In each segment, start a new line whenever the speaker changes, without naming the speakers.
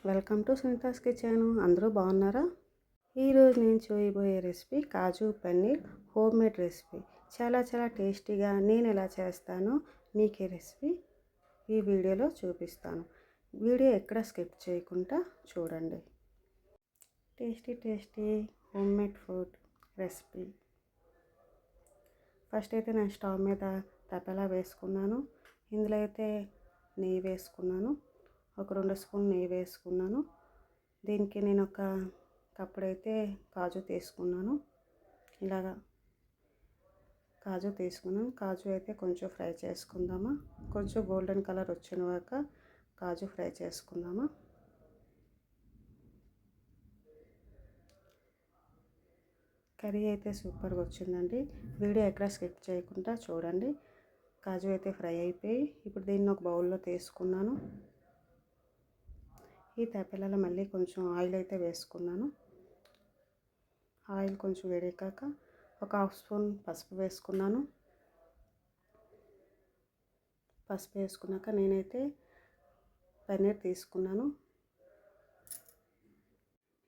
Welcome to Sunita's kitchen. అందరూ బాగున్నారా? ఈరోజు నేను చేయబోయే రెసిపీ కాజు పన్నీర్ హోమ్ మేడ్ రెసిపీ. చాలా టేస్టీగా నేను ఎలా చేస్తానో మీకు ఈ రెసిపీ ఈ వీడియోలో చూపిస్తాను. వీడియో ఎక్కడ స్కిప్ చేయకుండా చూడండి. Tasty home made food recipe. First అయితే నేను స్టవ్ మీద తపెలా వేసుకున్నాను. ఇందులో అయితే నెయ్యి వేసుకున్నాను. ఒక 2 స్పూన్లు నెయ్యి వేసుకున్నాను. దీనికి నేను ఒక కప్పుడైతే కాజు తీసుకున్నాను. ఇలాగా కాజు తీసుకున్నాను. కాజు అయితే కొంచెం ఫ్రై చేసుకుందామా. కొంచెం గోల్డెన్ కలర్ వచ్చినాక కాజు ఫ్రై చేసుకుందామా. కర్రీ అయితే సూపర్గా వచ్చిందండి. వీడియో ఎక్కడ స్కిప్ చేయకుండా చూడండి. కాజు అయితే ఫ్రై అయిపోయి ఇప్పుడు దీన్ని ఒక బౌల్లో తీసుకున్నాను. ఈ తపెలలో మళ్ళీ కొంచెం ఆయిల్ అయితే వేసుకున్నాను. ఆయిల్ కొంచెం వేడెక్కాక ఒక 1/2 స్పూన్ పసుపు వేసుకున్నాను. పసుపు వేసుకున్నాక నేనైతే పన్నీర్ తీసుకున్నాను.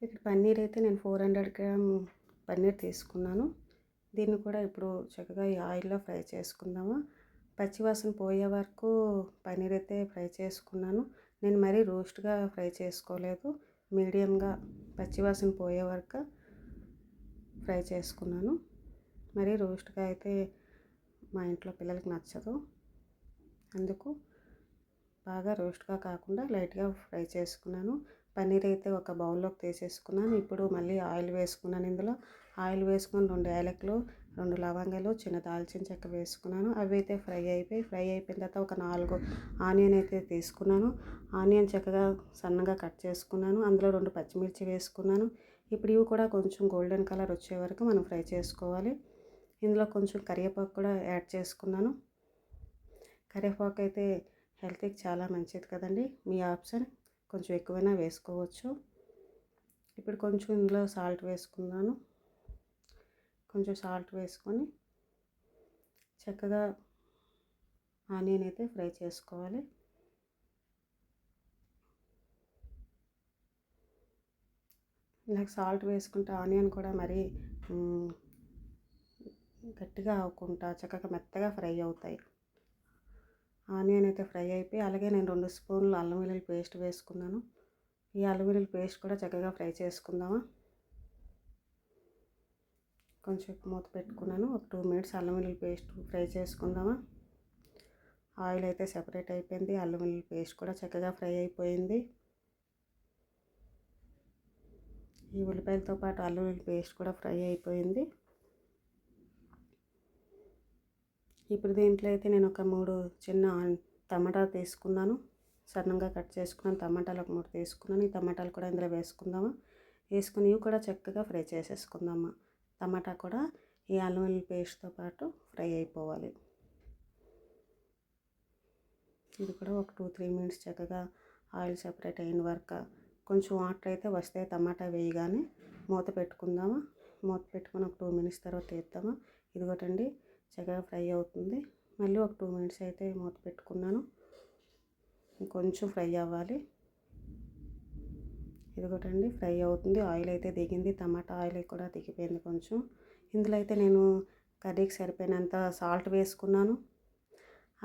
ఇక్కడ పన్నీర్ అయితే నేను 400 గ్రామ్ పన్నీర్ తీసుకున్నాను. దీన్ని కూడా ఇప్పుడు చక్కగా ఈ ఆయిల్లో ఫ్రై చేసుకుందాము. పచ్చివాసన పోయే వరకు పన్నీర్ అయితే ఫ్రై చేసుకున్నాను. నేను మరీ రోస్ట్గా ఫ్రై చేసుకోలేదు, మీడియంగా పచ్చివాసన పోయే వరకు ఫ్రై చేసుకున్నాను. మరీ రోస్ట్గా అయితే మా ఇంట్లో పిల్లలకి నచ్చదు, అందుకు బాగా రోస్ట్గా కాకుండా లైట్గా ఫ్రై చేసుకున్నాను. పన్నీర్ అయితే ఒక బౌల్లోకి తీసేసుకున్నాను. ఇప్పుడు మళ్ళీ ఆయిల్ వేసుకున్నాను. ఇందులో ఆయిల్ వేసుకొని 2 యాలకులు, 2 లవంగాలు, చిన్న దాల్చిన చెక్క వేసుకున్నాను. అవి అయితే ఫ్రై అయిపోయిన తర్వాత ఒక 4 ఆనియన్ అయితే తీసుకున్నాను. ఆనియన్ చక్కగా సన్నగా కట్ చేసుకున్నాను. అందులో 2 పచ్చిమిర్చి వేసుకున్నాను. ఇప్పుడు ఇవి కూడా కొంచెం గోల్డెన్ కలర్ వచ్చే వరకు మనం ఫ్రై చేసుకోవాలి. ఇందులో కొంచెం కరివేపాకు కూడా యాడ్ చేసుకున్నాను. కరివేపాకు అయితే హెల్త్కి చాలా మంచిది కదండి. మీ ఆప్షన్, కొంచెం ఎక్కువైనా వేసుకోవచ్చు. ఇప్పుడు కొంచెం ఇందులో సాల్ట్ వేసుకున్నాను. కొంచెం సాల్ట్ వేసుకొని చక్కగా ఆనియన్ అయితే ఫ్రై చేసుకోవాలి. ఇలా సాల్ట్ వేసుకుంటే ఆనియన్ కూడా మరీ గట్టిగా అవ్వకుండా చక్కగా మెత్తగా ఫ్రై అవుతాయి. ఆనియన్ అయితే ఫ్రై అయిపోయి అలాగే నేను 2 స్పూన్లు అల్లం వెల్లుల్లి పేస్ట్ వేసుకున్నాను. ఈ అల్లం వెల్లుల్లి పేస్ట్ కూడా చక్కగా ఫ్రై చేసుకుందామా. కొంచెం మూత పెట్టుకున్నాను. ఒక 2 మినిట్స్ అల్లం వెల్లుల్లి పేస్ట్ ఫ్రై చేసుకుందామా. ఆయిల్ అయితే సెపరేట్ అయిపోయింది. అల్లం వెల్లుల్లి పేస్ట్ కూడా చక్కగా ఫ్రై అయిపోయింది. ఈ ఉల్లిపాయలతో పాటు అల్లం వెల్లుల్లి పేస్ట్ కూడా ఫ్రై అయిపోయింది. ఇప్పుడు దీంట్లో అయితే నేను ఒక 3 చిన్న టమాటాలు తీసుకున్నాను. సన్నగా కట్ చేసుకున్నాను. టమాటాలు ఒక 3 తీసుకున్నాను. ఈ టమాటాలు కూడా ఇందులో వేసుకుందామా. వేసుకుని ఇవి కూడా చక్కగా ఫ్రై చేసేసుకుందామా. టమాటా కూడా ఈ అల్లం వెల్లుల్లి పేస్ట్తో పాటు ఫ్రై అయిపోవాలి. ఇది కూడా ఒక 2-3 మినిట్స్ చక్కగా ఆయిల్ సెపరేట్ అయిన వరకు కొంచెం వాటర్ అయితే వస్తే టమాటా వేయగానే మూత పెట్టుకుందామా. మూత పెట్టుకొని ఒక 2 మినిట్స్ తర్వాత తీద్దామా. ఇదిగోటండి చక్కగా ఫ్రై అవుతుంది. మళ్ళీ ఒక 2 మినిట్స్ అయితే మూత పెట్టుకున్నాను. కొంచెం ఫ్రై అవ్వాలి. ఇదిగోటండి ఫ్రై అవుతుంది. ఆయిల్ అయితే దిగింది. టమాటా ఆయిల్ కూడా దిగిపోయింది కొంచెం. ఇందులో అయితే నేను కర్రీకి సరిపోయినంత సాల్ట్ వేసుకున్నాను.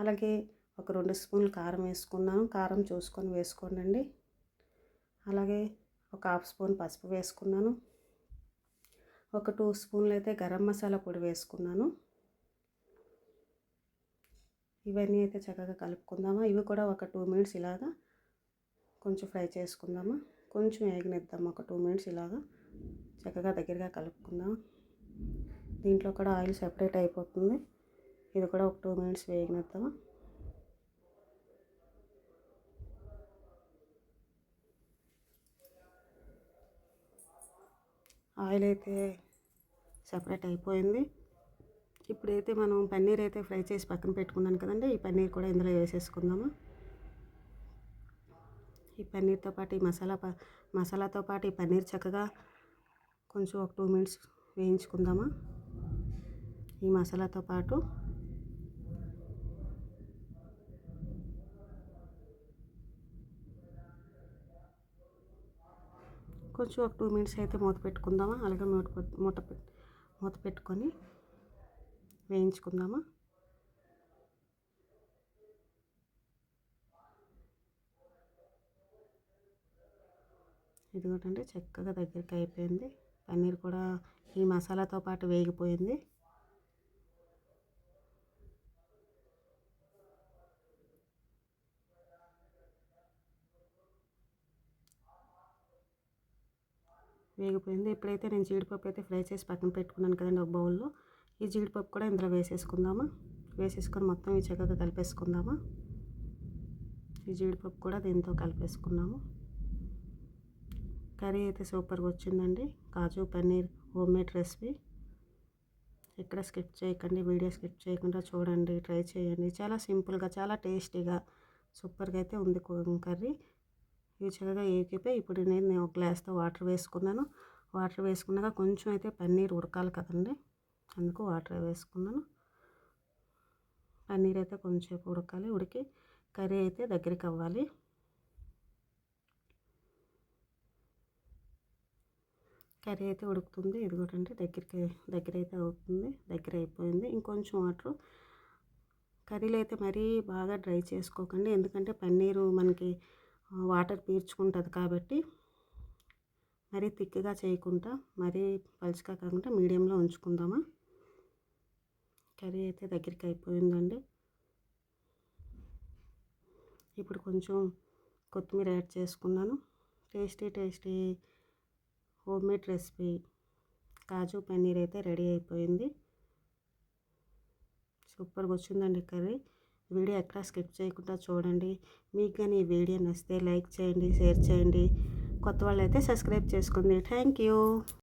అలాగే ఒక 2 స్పూన్లు కారం వేసుకున్నాను. కారం చూసుకొని వేసుకోండి. అలాగే ఒక 1/2 స్పూన్ పసుపు వేసుకున్నాను. ఒక 2 స్పూన్లు అయితే గరం మసాలా పొడి వేసుకున్నాను. ఇవన్నీ అయితే చక్కగా కలుపుకుందామా. ఇవి కూడా ఒక 2 మినిట్స్ ఇలాగా కొంచెం ఫ్రై చేసుకుందామా. కొంచెం వేగనిద్దాము. ఒక 2 మినిట్స్ ఇలాగా చక్కగా దగ్గరగా కలుపుకుందాం. దీంట్లో కూడా ఆయిల్ సెపరేట్ అయిపోతుంది. ఇది కూడా ఒక 2 మినిట్స్ వేగనిద్దామా. ఆయిల్ అయితే సెపరేట్ అయిపోయింది. ఇప్పుడైతే మనం పన్నీర్ అయితే ఫ్రై చేసి పక్కన పెట్టుకున్నాను కదండి. ఈ పన్నీర్ కూడా ఇందులో వేసేసుకుందాము. ఈ పన్నీర్తో పాటు ఈ మసాలాతో పాటు ఈ పన్నీర్ చక్కగా కొంచెం ఒక 2 మినిట్స్ వేయించుకుందామా. ఈ మసాలాతో పాటు కొంచెం ఒక 2 మినిట్స్ అయితే మూత పెట్టుకుందామా. అలాగే మూత పెట్టుకొని వేయించుకుందామా. ఇదిగోటండి చక్కగా దగ్గరికి అయిపోయింది. పన్నీర్ కూడా ఈ మసాలాతో పాటు వేగిపోయింది. ఇప్పుడైతే నేను జీడిపప్పు అయితే ఫ్రై చేసి పక్కన పెట్టుకున్నాను కదండి ఒక బౌల్లో. ఈ జీడిపప్పు కూడా ఇందులో వేసేసుకుందామా. వేసేసుకొని మొత్తం ఈ చక్కగా కలిపేసుకుందామా. ఈ జీడిపప్పు కూడా దీంతో కలిపేసుకున్నాము. కర్రీ అయితే సూపర్గా వచ్చిందండి. కాజు పన్నీర్ హోమ్మేడ్ రెసిపీ. ఎక్కడ స్కిప్ చేయకండి, వీడియో స్కిప్ చేయకుండా చూడండి, ట్రై చేయండి. చాలా సింపుల్గా, చాలా టేస్టీగా, సూపర్గా అయితే ఉంది కర్రీ. ఇవి చక్కగా ఏగిపోయి ఇప్పుడు నేను ఒక గ్లాస్తో వాటర్ వేసుకున్నాను. వాటర్ వేసుకున్నాక కొంచెం అయితే పన్నీర్ ఉడకాలి కదండి, అందుకు వాటర్ వేసుకున్నాను. పన్నీర్ అయితే కొంచెం ఉడకాలి. ఉడికి కర్రీ అయితే దగ్గరికి అవ్వాలి. కర్రీ అయితే ఉడుకుతుంది. ఇదిగోటంటే దగ్గర అయితే అవుతుంది. దగ్గర అయిపోయింది. ఇంకొంచెం వాటర్. కర్రీలో అయితే మరీ బాగా డ్రై చేసుకోకండి, ఎందుకంటే పన్నీరు మనకి వాటర్ పీల్చుకుంటుంది కాబట్టి. మరీ థిక్గా చేయకుండా, మరీ పలుచగా కాకుండా మీడియంలో ఉంచుకుందామా. కర్రీ అయితే దగ్గరికి అయిపోయిందండి. ఇప్పుడు కొంచెం కొత్తిమీర యాడ్ చేసుకున్నాను. టేస్టీ హోమ్మేడ్ రెసిపీ కాజు పన్నీర్ అయితే రెడీ అయిపోయింది. సూపర్గా వచ్చిందండి కర్రీ. వీడియో ఎక్కడ స్కిప్ చేయకుండా చూడండి. మీకు కానీ ఈ వీడియో నచ్చితే లైక్ చేయండి, షేర్ చేయండి. కొత్త వాళ్ళు అయితే సబ్స్క్రైబ్ చేసుకోండి. Thank you.